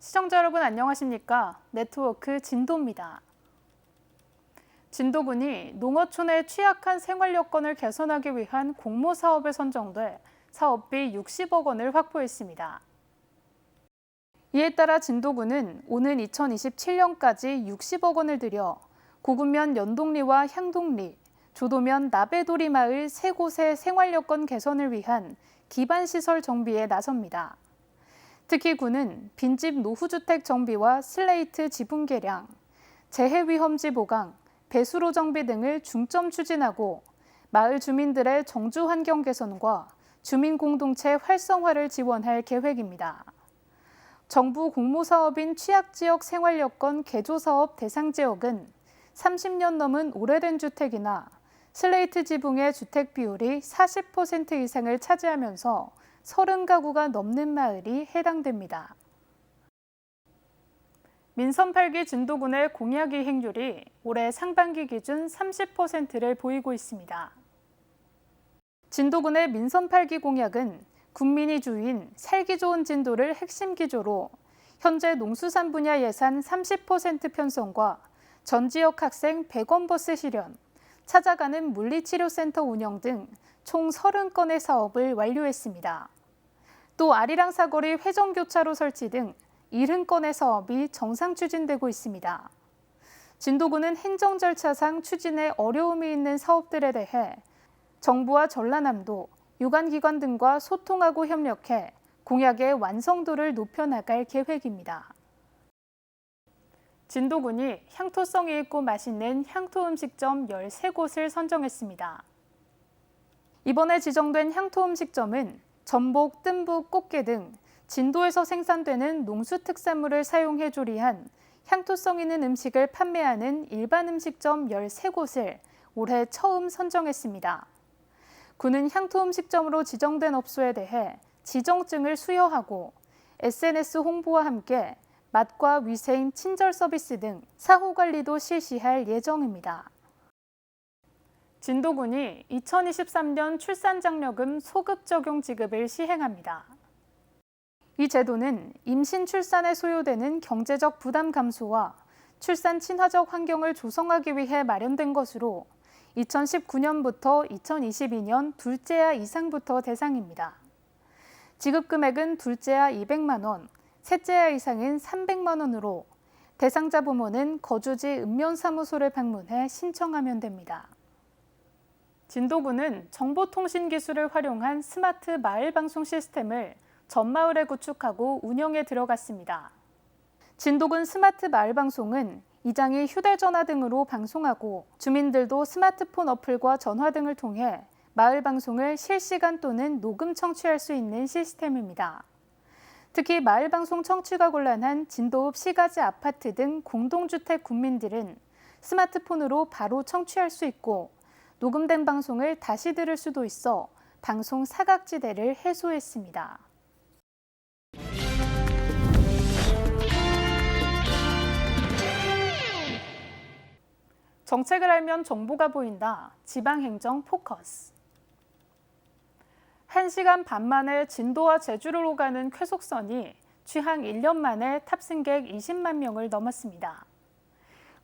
시청자 여러분 안녕하십니까? 네트워크 진도입니다. 진도군이 농어촌의 취약한 생활 여건을 개선하기 위한 공모 사업에 선정돼 사업비 60억 원을 확보했습니다. 이에 따라 진도군은 오는 2027년까지 60억 원을 들여 고군면 연동리와 향동리, 조도면 나베도리 마을 3곳의 생활 여건 개선을 위한 기반시설 정비에 나섭니다. 특히 군은 빈집 노후주택 정비와 슬레이트 지붕 개량, 재해위험지 보강, 배수로 정비 등을 중점 추진하고 마을 주민들의 정주 환경 개선과 주민 공동체 활성화를 지원할 계획입니다. 정부 공모사업인 취약지역 생활여건 개조사업 대상 지역은 30년 넘은 오래된 주택이나 슬레이트 지붕의 주택 비율이 40% 이상을 차지하면서 30가구가 넘는 마을이 해당됩니다. 민선 8기 진도군의 공약 이행률이 올해 상반기 기준 30%를 보이고 있습니다. 진도군의 민선 8기 공약은 국민이 주인 살기 좋은 진도를 핵심 기조로 현재 농수산 분야 예산 30% 편성과 전 지역 학생 100원 버스 실현, 찾아가는 물리치료센터 운영 등 총 30건의 사업을 완료했습니다. 또 아리랑 사거리 회전교차로 설치 등 70건의 사업이 정상 추진되고 있습니다. 진도군은 행정 절차상 추진에 어려움이 있는 사업들에 대해 정부와 전라남도, 유관기관 등과 소통하고 협력해 공약의 완성도를 높여나갈 계획입니다. 진도군이 향토성이 있고 맛있는 향토 음식점 13곳을 선정했습니다. 이번에 지정된 향토 음식점은 전복, 뜸부, 꽃게 등 진도에서 생산되는 농수특산물을 사용해 조리한 향토성 있는 음식을 판매하는 일반 음식점 13곳을 올해 처음 선정했습니다. 군은 향토 음식점으로 지정된 업소에 대해 지정증을 수여하고 SNS 홍보와 함께 맛과 위생, 친절 서비스 등 사후 관리도 실시할 예정입니다. 진도군이 2023년 출산장려금 소급 적용 지급을 시행합니다. 이 제도는 임신 출산에 소요되는 경제적 부담 감소와 출산 친화적 환경을 조성하기 위해 마련된 것으로 2019년부터 2022년 둘째아 이상부터 대상입니다. 지급 금액은 둘째아 200만 원, 셋째아 이상은 300만 원으로 대상자 부모는 거주지 읍면사무소를 방문해 신청하면 됩니다. 진도군은 정보통신기술을 활용한 스마트 마을방송 시스템을 전 마을에 구축하고 운영에 들어갔습니다. 진도군 스마트 마을방송은 이장이 휴대전화 등으로 방송하고 주민들도 스마트폰 어플과 전화 등을 통해 마을방송을 실시간 또는 녹음 청취할 수 있는 시스템입니다. 특히 마을방송 청취가 곤란한 진도읍 시가지 아파트 등 공동주택 군민들은 스마트폰으로 바로 청취할 수 있고 녹음된 방송을 다시 들을 수도 있어 방송 사각지대를 해소했습니다. 정책을 알면 정보가 보인다. 지방행정 포커스. 1시간 반 만에 진도와 제주를 오가는 쾌속선이 취항 1년 만에 탑승객 20만 명을 넘었습니다.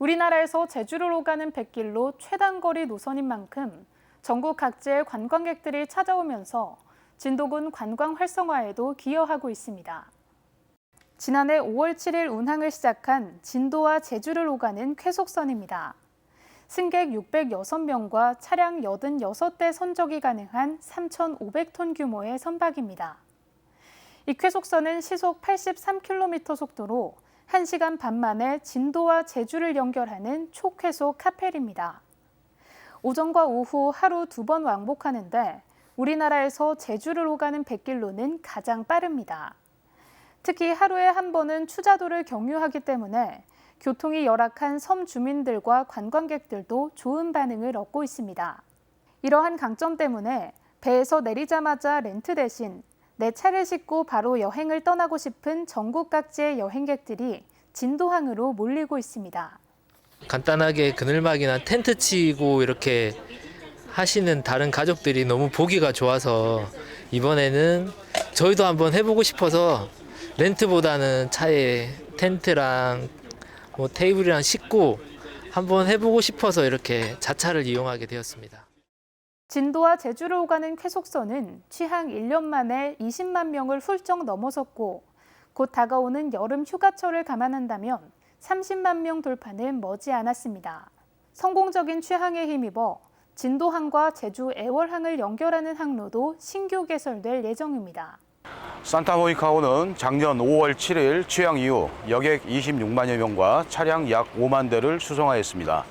우리나라에서 제주를 오가는 백길로 최단거리 노선인 만큼 전국 각지의 관광객들이 찾아오면서 진도군 관광 활성화에도 기여하고 있습니다. 지난해 5월 7일 운항을 시작한 진도와 제주를 오가는 쾌속선입니다. 승객 606명과 차량 86대 선적이 가능한 3,500톤 규모의 선박입니다. 이 쾌속선은 시속 83km 속도로 1시간 반 만에 진도와 제주를 연결하는 초쾌속 카펠입니다. 오전과 오후 하루 2번 왕복하는데 우리나라에서 제주를 오가는 백길로는 가장 빠릅니다. 특히 하루에 한 번은 추자도를 경유하기 때문에 교통이 열악한 섬 주민들과 관광객들도 좋은 반응을 얻고 있습니다. 이러한 강점 때문에 배에서 내리자마자 렌트 대신 내 차를 싣고 바로 여행을 떠나고 싶은 전국 각지의 여행객들이 진도항으로 몰리고 있습니다. 간단하게 그늘막이나 텐트 치고 이렇게 하시는 다른 가족들이 너무 보기가 좋아서 이번에는 저희도 한번 해보고 싶어서 렌트보다는 차에 텐트랑 뭐 테이블이랑 싣고 한번 해보고 싶어서 이렇게 자차를 이용하게 되었습니다. 진도와 제주를 오가는 쾌속선은 취항 1년 만에 20만 명을 훌쩍 넘어섰고 곧 다가오는 여름 휴가철을 감안한다면 30만 명 돌파는 머지않았습니다. 성공적인 취항에 힘입어 진도항과 제주 애월항을 연결하는 항로도 신규 개설될 예정입니다. 산타모니카호는 작년 5월 7일 취항 이후 여객 26만여 명과 차량 약 5만 대를 수송하였습니다.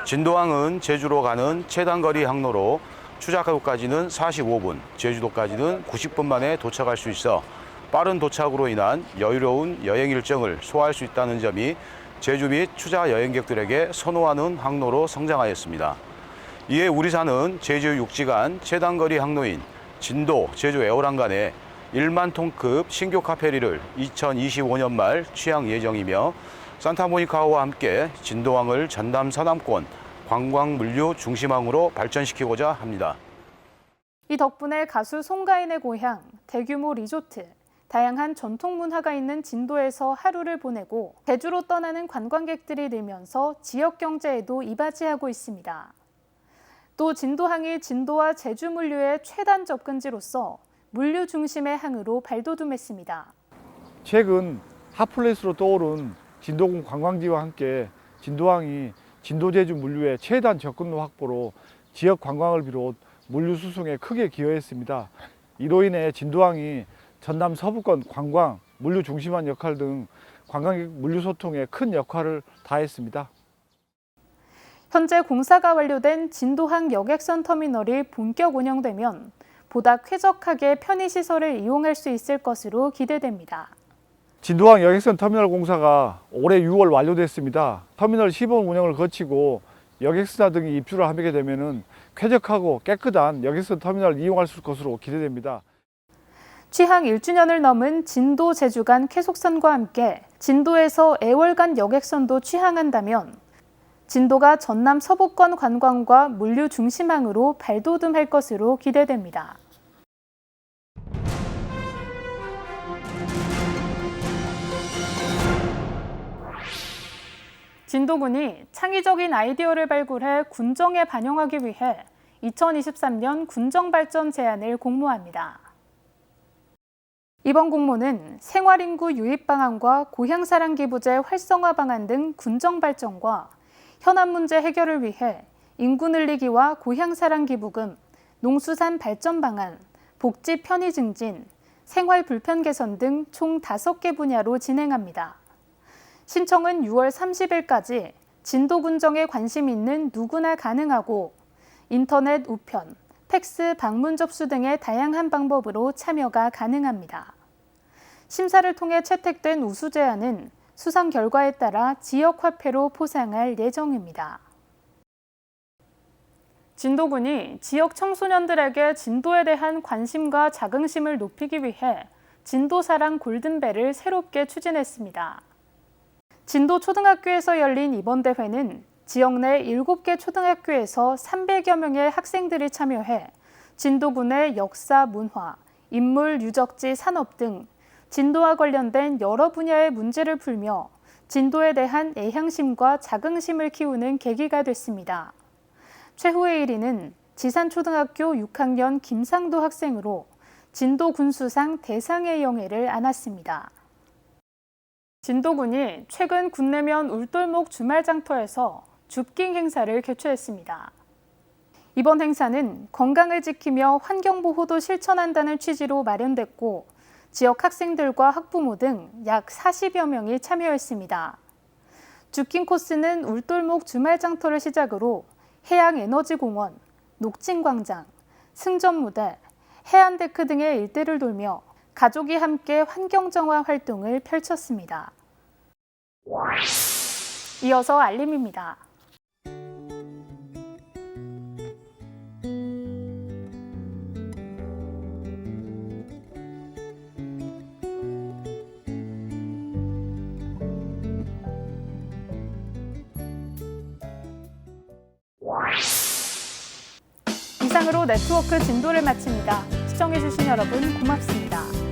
진도항은 제주로 가는 최단거리 항로로 추자도까지는 45분, 제주도까지는 90분 만에 도착할 수 있어 빠른 도착으로 인한 여유로운 여행 일정을 소화할 수 있다는 점이 제주 및 추자 여행객들에게 선호하는 항로로 성장하였습니다. 이에 우리사는 제주 육지간 최단거리 항로인 진도, 제주 애월항 간에 1만 톤급 신규 카페리를 2025년 말 취항 예정이며 산타모니카호와 함께 진도항을 전남 서남권 관광 물류 중심항으로 발전시키고자 합니다. 이 덕분에 가수 송가인의 고향, 대규모 리조트, 다양한 전통 문화가 있는 진도에서 하루를 보내고 제주로 떠나는 관광객들이 늘면서 지역 경제에도 이바지하고 있습니다. 또 진도항이 진도와 제주 물류의 최단 접근지로서 물류 중심의 항으로 발돋움했습니다. 최근 핫플레이스로 떠오른 진도군 관광지와 함께 진도항이 진도제주 물류의 최단 접근로 확보로 지역 관광을 비롯 물류 수송에 크게 기여했습니다. 이로 인해 진도항이 전남 서부권 관광, 물류 중심한 역할 등 관광객 물류 소통에 큰 역할을 다했습니다. 현재 공사가 완료된 진도항 여객선 터미널이 본격 운영되면 보다 쾌적하게 편의시설을 이용할 수 있을 것으로 기대됩니다. 진도항 여객선 터미널 공사가 올해 6월 완료됐습니다. 터미널 시범 운영을 거치고 여객선사 등이 입주를 하게 되면 쾌적하고 깨끗한 여객선 터미널을 이용할 수 있을 것으로 기대됩니다. 취항 1주년을 넘은 진도 제주 간 쾌속선과 함께 진도에서 애월 간 여객선도 취항한다면 진도가 전남 서부권 관광과 물류 중심항으로 발돋움할 것으로 기대됩니다. 진도군이 창의적인 아이디어를 발굴해 군정에 반영하기 위해 2023년 군정발전 제안을 공모합니다. 이번 공모는 생활인구 유입 방안과 고향사랑 기부제 활성화 방안 등 군정 발전과 현안 문제 해결을 위해 인구 늘리기와 고향사랑 기부금, 농수산 발전 방안, 복지 편의 증진, 생활 불편 개선 등 총 5개 분야로 진행합니다. 신청은 6월 30일까지 진도 군정에 관심 있는 누구나 가능하고 인터넷 우편, 팩스 방문 접수 등의 다양한 방법으로 참여가 가능합니다. 심사를 통해 채택된 우수 제안은 수상 결과에 따라 지역 화폐로 포상할 예정입니다. 진도군이 지역 청소년들에게 진도에 대한 관심과 자긍심을 높이기 위해 진도사랑 골든벨을 새롭게 추진했습니다. 진도 초등학교에서 열린 이번 대회는 지역 내 7개 초등학교에서 300여 명의 학생들이 참여해 진도군의 역사, 문화, 인물, 유적지, 산업 등 진도와 관련된 여러 분야의 문제를 풀며 진도에 대한 애향심과 자긍심을 키우는 계기가 됐습니다. 최후의 1위는 지산초등학교 6학년 김상도 학생으로 진도 군수상 대상의 영예를 안았습니다. 진도군이 최근 군내면 울돌목 주말장터에서 줍깅 행사를 개최했습니다. 이번 행사는 건강을 지키며 환경보호도 실천한다는 취지로 마련됐고 지역 학생들과 학부모 등 약 40여 명이 참여했습니다. 줍깅 코스는 울돌목 주말장터를 시작으로 해양에너지공원, 녹진광장, 승전무대, 해안데크 등의 일대를 돌며 가족이 함께 환경정화 활동을 펼쳤습니다. 이어서 알림입니다. 이상으로 네트워크 진도를 마칩니다. 시청해주신 여러분 고맙습니다.